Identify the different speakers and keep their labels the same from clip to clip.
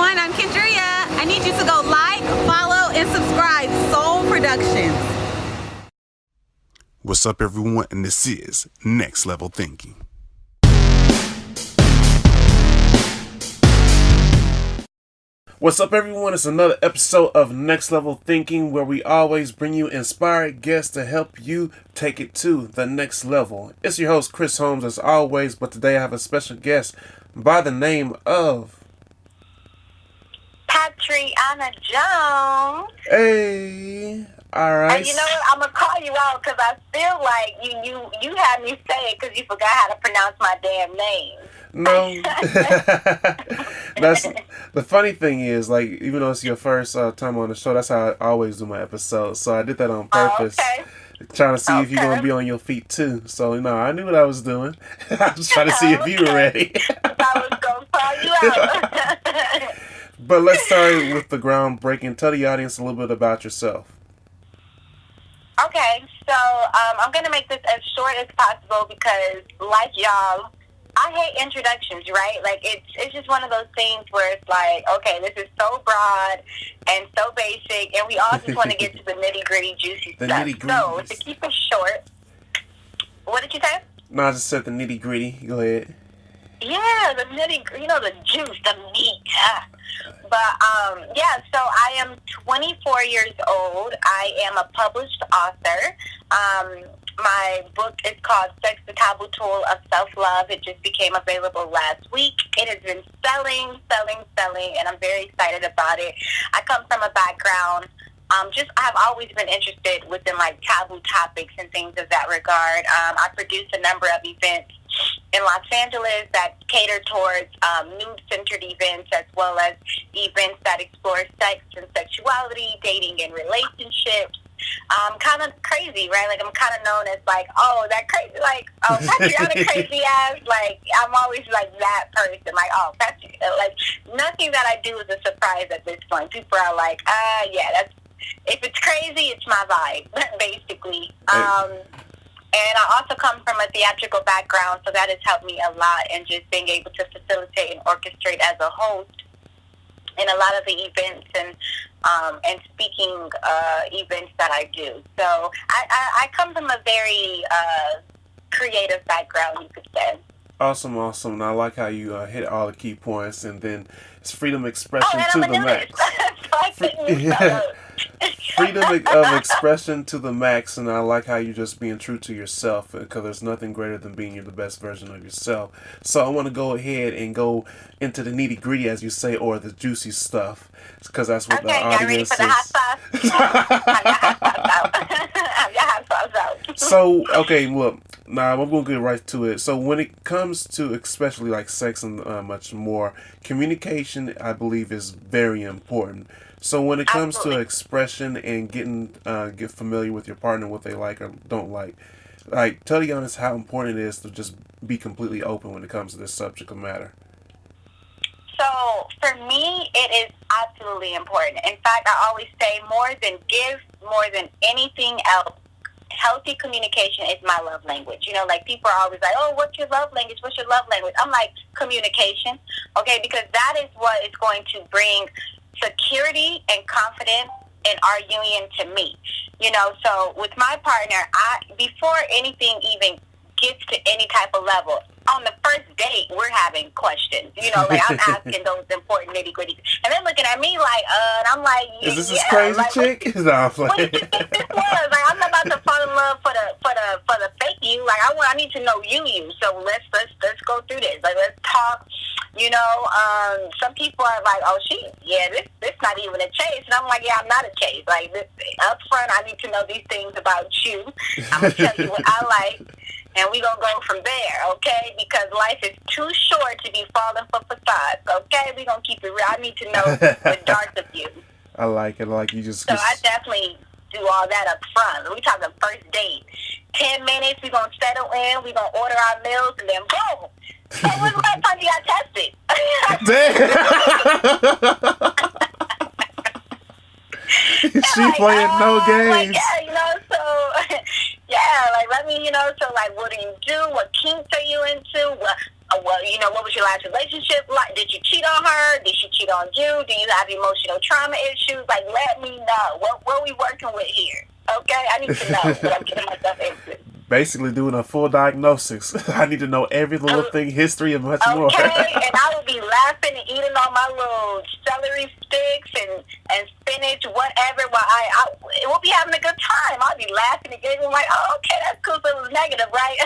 Speaker 1: everyone. I'm Kendria. I need you to go like, follow, and subscribe. Soul Productions.
Speaker 2: What's up, everyone? And this is Next Level Thinking. What's up, everyone? It's another episode of Next Level Thinking, where we always bring you inspired guests to help you take it to the next level. It's your host, Chris Holmes, as always, but today I have a special guest by the name of
Speaker 3: Patriana Jones.
Speaker 2: Hey, all right.
Speaker 3: And you know what? I'm gonna call you out because I feel like you had me say it because you forgot how to pronounce my damn name.
Speaker 2: No, that's the funny thing is, like, even though it's your first time on the show, that's how I always do my episodes. So I did that on purpose, trying to see if you're gonna be on your feet too. So I knew what I was doing. I was trying to see if you were ready.
Speaker 3: I was gonna call you out.
Speaker 2: But let's start with the groundbreaking. Tell the audience a little bit about yourself.
Speaker 3: Okay, so I'm gonna make this as short as possible because, like y'all, I hate introductions, right? Like, it's just one of those things where it's like, okay, this is so broad and so basic, and we all just want to get to the nitty-gritty, juicy stuff. So, to keep it short, what did you say?
Speaker 2: No, I just said the nitty-gritty. Go ahead.
Speaker 3: Yeah, the nitty-gritty, the juice, the meat. But, yeah, so I am 24 years old. I am a published author. My book is called Sex, the Taboo Tool of Self-Love. It just became available last week. It has been selling, and I'm very excited about it. I come from a background, I've always been interested within, like, taboo topics and things of that regard. I produce a number of events in Los Angeles that cater towards nude-centered events, as well as events that explore sex and sexuality, dating and relationships. Kind of crazy, right? Like, I'm kind of known as, like, oh, that crazy, like, oh, Patriana crazy ass. Like, I'm always, like, that person. Like, oh, like, nothing that I do is a surprise at this point. People are like, yeah, if it's crazy, it's my vibe, basically. And I also come from a theatrical background, so that has helped me a lot in just being able to facilitate and orchestrate as a host in a lot of the events and speaking events that I do. So I come from a very creative background, you could say.
Speaker 2: Awesome. And I like how you hit all the key points, and then it's freedom of expression to the max. Freedom of expression to the max, and I like how you're just being true to yourself, because there's nothing greater than being the best version of yourself. So I want to go ahead and go into the nitty gritty, as you say, or the juicy stuff, because that's what the audience is.
Speaker 3: Have your hot sauce out.
Speaker 2: So, okay, look, now I'm going to get right to it. So when it comes to especially like sex and much more, communication, I believe, is very important. So when it comes to expression and get familiar with your partner, what they like or don't like, tell the audience how important it is to just be completely open when it comes to this subject matter.
Speaker 3: So for me, it is absolutely important. In fact, I always say more than anything else, healthy communication is my love language. Like, people are always like, oh, what's your love language? What's your love language? I'm like, communication, okay? Because that is what is going to bring security and confidence in our union to me. So with my partner, before anything even gets to any type of level, on the first date, we're having questions. Like, I'm asking those important nitty gritty, and they're looking at me like, and I'm like, yeah,
Speaker 2: is this crazy chick?
Speaker 3: What did you think this was? Like, I'm not about to fall in love for the fake you. Like, I need to know you. So let's go through this. Like, let's talk. Some people are like, oh, this not even a chase, and I'm like, yeah, I'm not a chase. Like, this up front, I need to know these things about you. I'm gonna tell you what I like. And we're going to go from there, okay? Because life is too short to be falling for facades, okay? We're going to keep it real. I need to know the dark of you.
Speaker 2: I like it. You just...
Speaker 3: So I definitely do all that up front. We talking first date. 10 minutes, we're going to settle in. We're going to order our meals, and then boom. So when's the last time you got tested?
Speaker 2: She playing no games.
Speaker 3: So... Yeah, like, let me, so, like, what do you do? What kinks are you into? What was your last relationship like? Did you cheat on her? Did she cheat on you? Do you have emotional trauma issues? Like, let me know. What we working with here? Okay, I need to know what I'm getting myself into.
Speaker 2: Basically doing a full diagnosis. I need to know every little thing, history, and much more.
Speaker 3: Okay, and I will be laughing and eating all my little celery sticks and spinach, whatever, while it will be having a good time. I'll be laughing and giggling like, oh, okay, that's cool, so it was negative, right?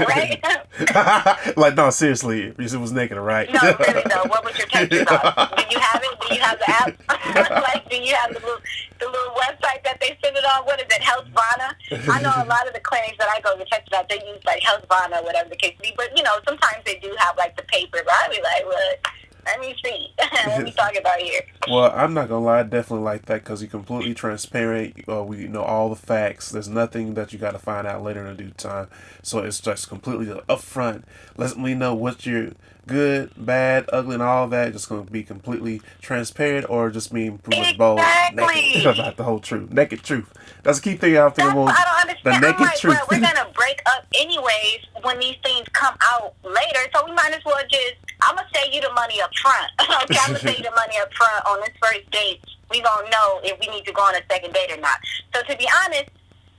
Speaker 3: Right?
Speaker 2: Like, no, seriously, it was negative, right?
Speaker 3: No, really though, what was your test result? Do you have it? Do you have the app? Like, do you have the little website that they send it on? What is it, Healthvana? I know a lot of the clinics that I go to check it out, they use like Healthvana or whatever the case be. But, you know, sometimes they do have like the paper, but I'll be like, well, let me see. What we talking about here?
Speaker 2: Well, I'm not gonna lie, I definitely like that because you're completely transparent. We know all the facts. There's nothing that you got to find out later in due time. So it's just completely upfront. Let me know what you're good, bad, ugly, and all that. Just gonna be completely transparent, or just being pretty much bold, naked about the whole truth, naked truth. That's the key thing. I think
Speaker 3: I don't understand.
Speaker 2: the naked
Speaker 3: I'm like,
Speaker 2: truth.
Speaker 3: Well, we're gonna break up anyways when these things come out later, so we might as well just. I'm gonna save you the money up front. Okay, I'm gonna save you the money up front on this first date. We gonna know if we need to go on a second date or not. So to be honest,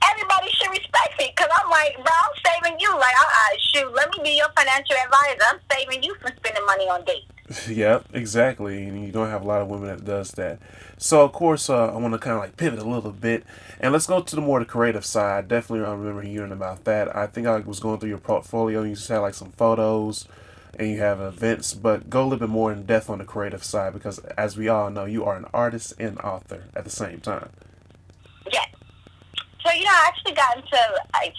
Speaker 3: everybody should respect me because I'm like, bro, I'm saving you. Like, shoot, let me be your financial advisor. I'm saving you from spending money on dates.
Speaker 2: Yep, exactly. And you don't have a lot of women that does that. So, of course, I want to kind of like pivot a little bit. And let's go to the more the creative side. Definitely I remember hearing about that. I think I was going through your portfolio. You just had like some photos and you have events. But go a little bit more in depth on the creative side because, as we all know, you are an artist and author at the same time.
Speaker 3: Yes. So, you know, I actually got into,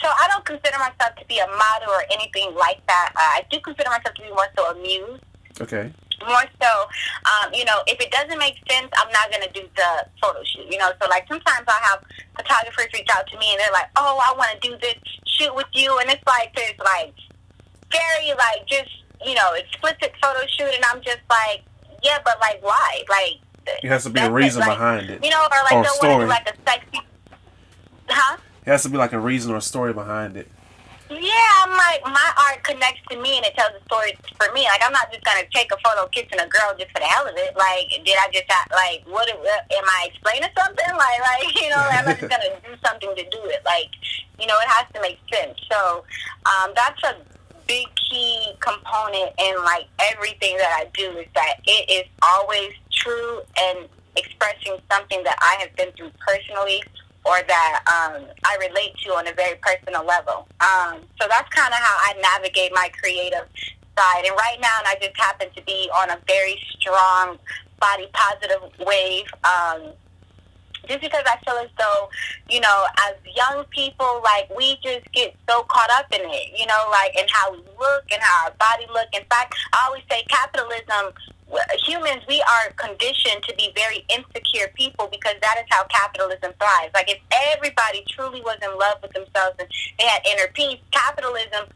Speaker 3: so I don't consider myself to be a model or anything like that. I do consider myself to be more so a muse.
Speaker 2: Okay.
Speaker 3: More so, you know, if it doesn't make sense, I'm not going to do the photo shoot, you know. So, like, sometimes I have photographers reach out to me and they're like, oh, I want to do this shoot with you. And it's like this, like, very, like, just, you know, explicit photo shoot. And I'm just like, yeah, but, like, why? Like,
Speaker 2: it has to be a reason behind it.
Speaker 3: You know, or, like,
Speaker 2: or
Speaker 3: they'll
Speaker 2: story.
Speaker 3: want to do, like, a sexy, huh?
Speaker 2: It has to be like a reason or a story behind it.
Speaker 3: Yeah, I'm like, my art connects to me and it tells a story for me. Like, I'm not just going to take a photo kissing a girl just for the hell of it. Like, did I just, like, am I explaining something? Like, you know, I'm not just going to do something to do it. Like, you know, it has to make sense. So, that's a big key component in, like, everything that I do is that it is always true and expressing something that I have been through personally or that I relate to on a very personal level. So that's kind of how I navigate my creative side. And right now, I just happen to be on a very strong body positive wave. Just because I feel as though, you know, as young people, like, we just get so caught up in it, you know, like, in how we look and how our body look. In fact, I always say capitalism, humans, we are conditioned to be very insecure people because that is how capitalism thrives. Like, if everybody truly was in love with themselves and they had inner peace, capitalism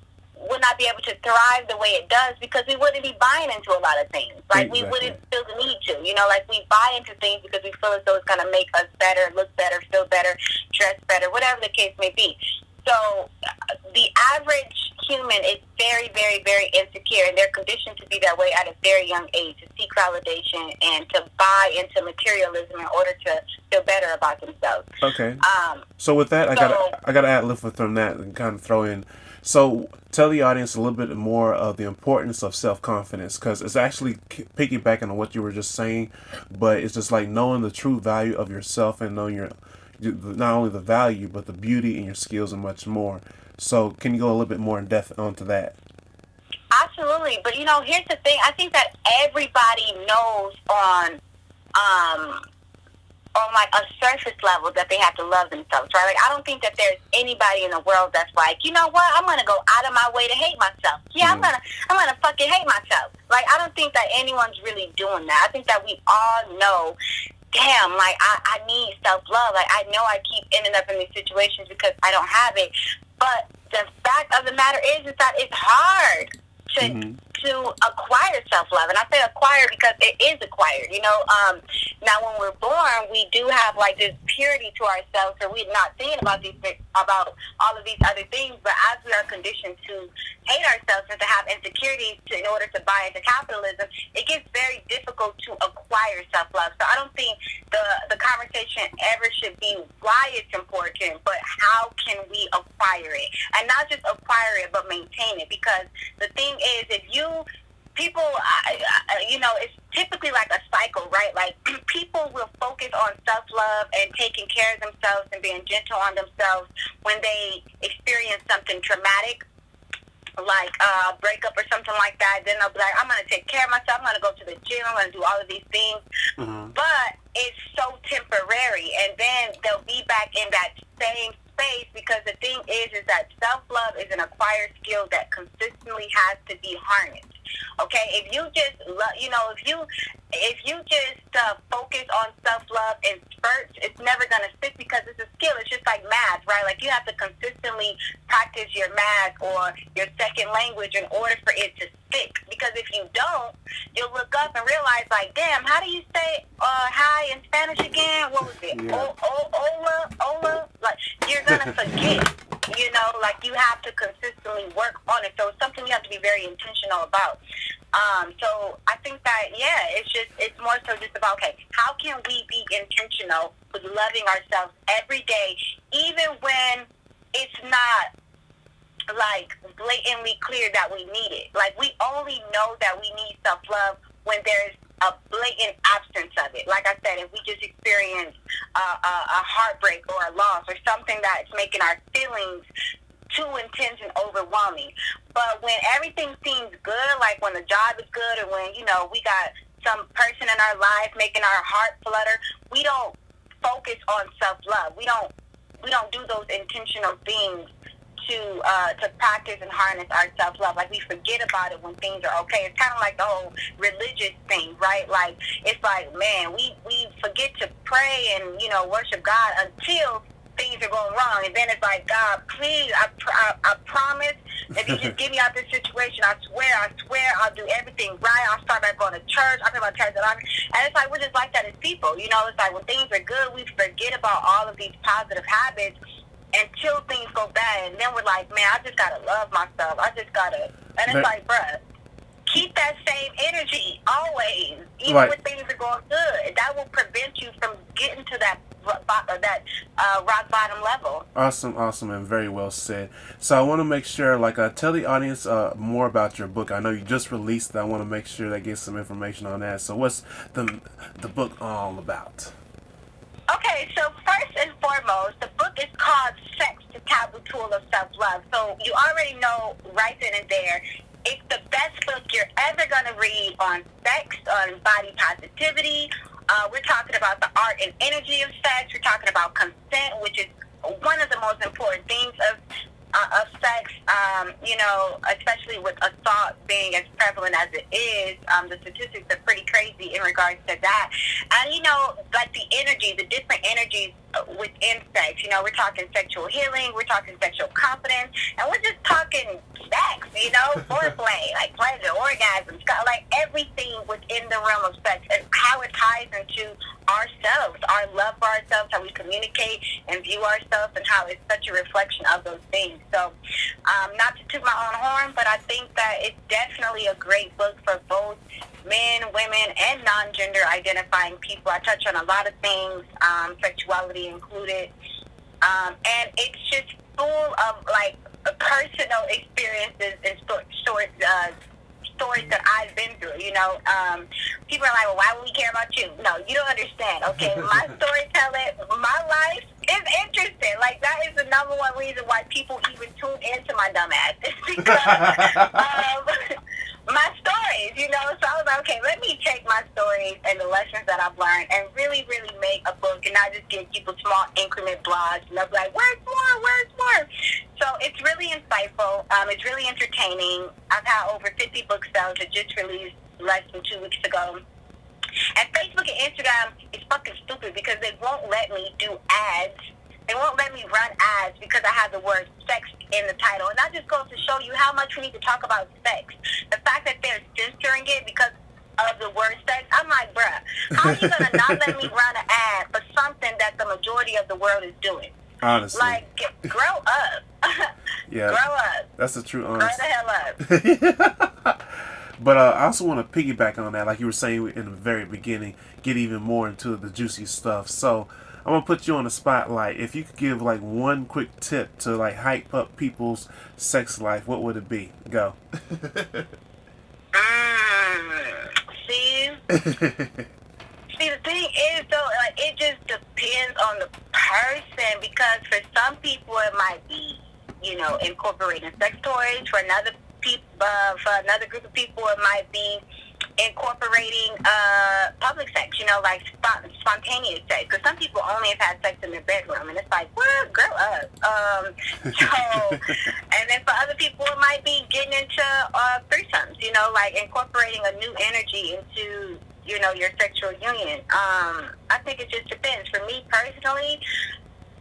Speaker 3: would not be able to thrive the way it does because we wouldn't be buying into a lot of things. Like, we wouldn't feel the need to, you know, like, we buy into things because we feel as though it's going to make us better, look better, feel better, dress better, whatever the case may be. So the average human is very, very, very insecure, and they're conditioned to be that way at a very young age, to seek validation and to buy into materialism in order to feel better about themselves.
Speaker 2: Okay. So with that, I gotta add a little from that and kind of throw in. So tell the audience a little bit more of the importance of self-confidence, because it's actually piggybacking on what you were just saying, but it's just like knowing the true value of yourself and knowing your not only the value but the beauty and your skills and much more. So can you go a little bit more in depth onto that?
Speaker 3: Absolutely. But, you know, here's the thing. I think that everybody knows on like a surface level that they have to love themselves, right? Like, I don't think that there's anybody in the world that's like, you know what, I'm gonna go out of my way to hate myself. Yeah, I'm gonna fucking hate myself. Like, I don't think that anyone's really doing that. I think that we all know, damn, like, I need self-love. Like, I know I keep ending up in these situations because I don't have it. But the fact of the matter is that it's hard to acquire self-love. And I say acquire because it is acquired, you know. Now, when we're born, we do have like this purity to ourselves, so we're not thinking about about all of these other things. But as we are conditioned to hate ourselves and to have insecurities in order to buy into capitalism, it gets very difficult to acquire self-love. So I don't think the conversation ever should be why it's important, but how can we acquire it? And not just acquire it, but maintain it. Because the thing is, if people, you know, it's typically like a cycle, right? Like, people will focus on self-love and taking care of themselves and being gentle on themselves when they experience something traumatic, like a breakup or something like that. Then they'll be like, I'm going to take care of myself. I'm going to go to the gym. I'm going to do all of these things. Mm-hmm. But it's so temporary. And then they'll be back in that same space, because the thing is that self-love is an acquired skill that consistently has to be harnessed. Okay, if you just you know, if you just focus on self-love in spurts, it's never gonna stick, because it's a skill. It's just like math, right? Like, you have to consistently practice your math or your second language in order for it to stick. Because if you don't, you'll look up and realize, like, damn, how do you say hi in Spanish again? What was it? Yeah. Hola. Like, you're gonna forget. You know, like, you have to consistently work on it. So it's something you have to be very intentional about. So I think that, yeah, it's more so just about, okay, how can we be intentional with loving ourselves every day, even when it's not, like, blatantly clear that we need it. Like, we only know that we need self-love when there's a blatant absence of it. Like I said, if we just experience a heartbreak or a loss or something that's making our feelings too intense and overwhelming. But when everything seems good, like when the job is good, or when, you know, we got some person in our life making our heart flutter, we don't focus on self-love. We don't do those intentional things to practice and harness our self-love. Like, we forget about it when things are okay. It's kind of like the whole religious thing, right? Like, it's like, man, we forget to pray and, you know, worship God until things are going wrong. And then it's like, God, please, I promise, if you just get me out of this situation, I swear I'll do everything right. I'll start back going to church. I'll be about church. And it's like, we're just like that as people. You know, it's like, when things are good, we forget about all of these positive habits until things go bad, and then we're like, man, I just gotta love myself. And it's like, bruh, keep that same energy always, even when things are going good. That will prevent you from getting to that rock bottom level.
Speaker 2: Awesome, and very well said. So I want to make sure, like, tell the audience more about your book. I know you just released it. I want to make sure they get some information on that. So what's the book all about?
Speaker 3: Okay, so first and foremost, the book is called Sex, the Taboo Tool of Self-Love. So you already know right then and there, it's the best book you're ever going to read on sex, on body positivity. We're talking about the art and energy of sex. We're talking about consent, which is one of the most important things of sex, you know, especially with assault being as prevalent as it is. The statistics are pretty crazy in regards to that. And, you know, like the different energies within sex. You know, we're talking sexual healing, we're talking sexual confidence, and we're just talking sex, you know, foreplay, like pleasure, orgasm, like everything within the realm of sex, and how it ties into ourselves, our love for ourselves, how we communicate and view ourselves, and how it's such a reflection of those things. So, not to toot my own horn, but I think that it's definitely a great book for both men, women, and non-gender identifying people. I touch on a lot of things, sexuality included, and it's just full of, like, personal experiences and stories that I've been through, you know. People are like, well, why would we care about you? No, you don't understand, okay? My storytelling, my life is interesting. Like, that is the number one reason why people even tune into my dumb ass. It's because my stories, you know. So I was like, okay, let me take my stories and the lessons that I've learned and really, really make a book, and not just give people small increment blogs, and they'll be like, where's more? So it's really insightful. It's really entertaining. I've had over 50 book sales that just released less than 2 weeks ago. And Facebook and Instagram is fucking stupid because they won't let me do ads They won't let me run ads because I have the word sex in the title. And that just goes to show you how much we need to talk about sex. The fact that they're censoring it because of the word sex, I'm like, bruh, how are you going to not let me run an ad for something that the majority of the world is doing?
Speaker 2: Honestly.
Speaker 3: Like, grow up.
Speaker 2: Yeah.
Speaker 3: Grow up.
Speaker 2: That's the true
Speaker 3: Grow
Speaker 2: honest.
Speaker 3: the hell up.
Speaker 2: But I also want to piggyback on that, like you were saying in the very beginning, get even more into the juicy stuff. So I'm gonna put you on the spotlight. If you could give like one quick tip to like hype up people's sex life, what would it be? Go.
Speaker 3: See, the thing is though, like it just depends on the person, because for some people it might be, incorporating sex toys. For another group of people, it might be incorporating public sex, like spontaneous sex. Because some people only have had sex in their bedroom, and it's like, what? Grow up. And then for other people, it might be getting into threesomes, like incorporating a new energy into, your sexual union. I think it just depends. For me personally,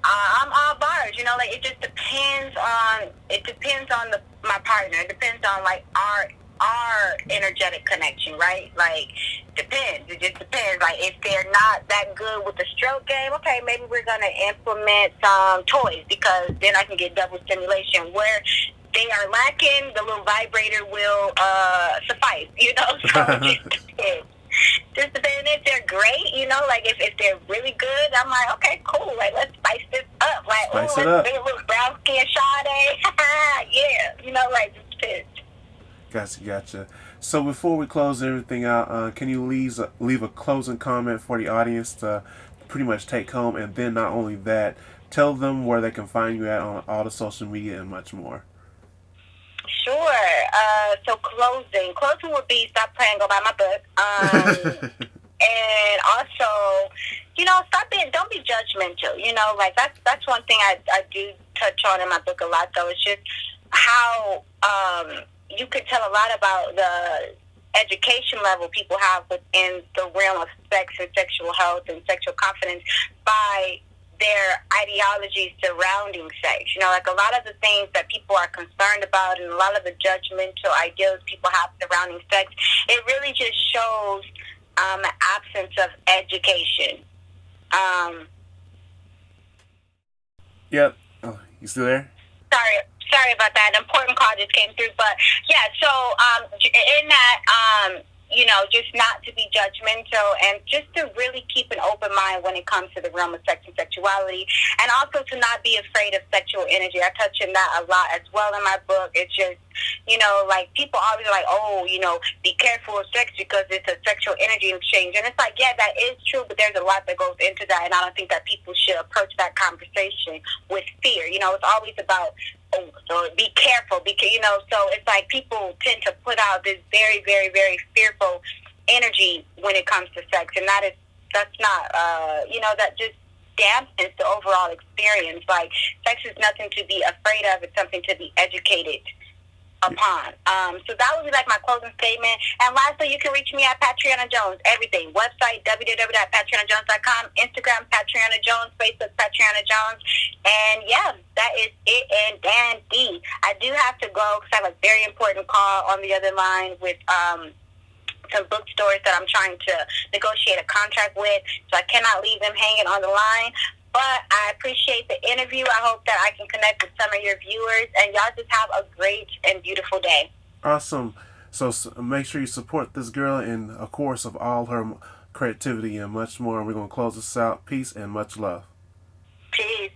Speaker 3: I'm all bars, like it just depends on my partner. It depends on like our energetic connection, right? Like depends. It just depends. Like if they're not that good with the stroke game, okay, maybe we're gonna implement some toys, because then I can get double stimulation. Where they are lacking, the little vibrator will suffice, So it just depends. Just depending if they're great, like if they're really good, I'm like, okay, cool, like let's spice this up, like
Speaker 2: Spice
Speaker 3: let's
Speaker 2: it up.
Speaker 3: do a little brown skin Sade, yeah, like just pissed.
Speaker 2: Gotcha. So before we close everything out, can you leave a closing comment for the audience to pretty much take home, and then not only that, tell them where they can find you at on all the social media and much more.
Speaker 3: Sure. So closing would be stop praying, go buy my book. And also, don't be judgmental. Like that's one thing I do touch on in my book a lot, though. It's just how you could tell a lot about the education level people have within the realm of sex and sexual health and sexual confidence by their ideologies surrounding sex. Like a lot of the things that people are concerned about and a lot of the judgmental ideas people have surrounding sex, it really just shows an absence of education.
Speaker 2: Yep. Oh, you still there?
Speaker 3: Sorry about that. An important call just came through. But yeah, so in that, just not to be judgmental and just to really keep an open mind when it comes to the realm of sex and sexuality, and also to not be afraid of sexual energy. I touch on that a lot as well in my book. It's just, like people always are like, oh, be careful of sex because it's a sexual energy exchange. And it's like, yeah, that is true, but there's a lot that goes into that. And I don't think that people should approach that conversation with fear. It's always about, oh, so be careful, so it's like people tend to put out this very, very, very fearful energy when it comes to sex, and that's not, that just dampens the overall experience. Like, sex is nothing to be afraid of, it's something to be educated upon. So that would be like my closing statement. And lastly, you can reach me at Patriana Jones, everything. Website, www.patrianajones.com, Instagram, Patriana Jones, Facebook, Patriana Jones. And yeah, that is it and dandy. I do have to go because I have a very important call on the other line with some bookstores that I'm trying to negotiate a contract with, so I cannot leave them hanging on the line. But I appreciate the interview. I hope that I can connect with some of your viewers, and y'all just have a great and beautiful day.
Speaker 2: Awesome. So make sure you support this girl in a course of all her creativity and much more. And we're going to close this out. Peace and much love.
Speaker 3: Peace.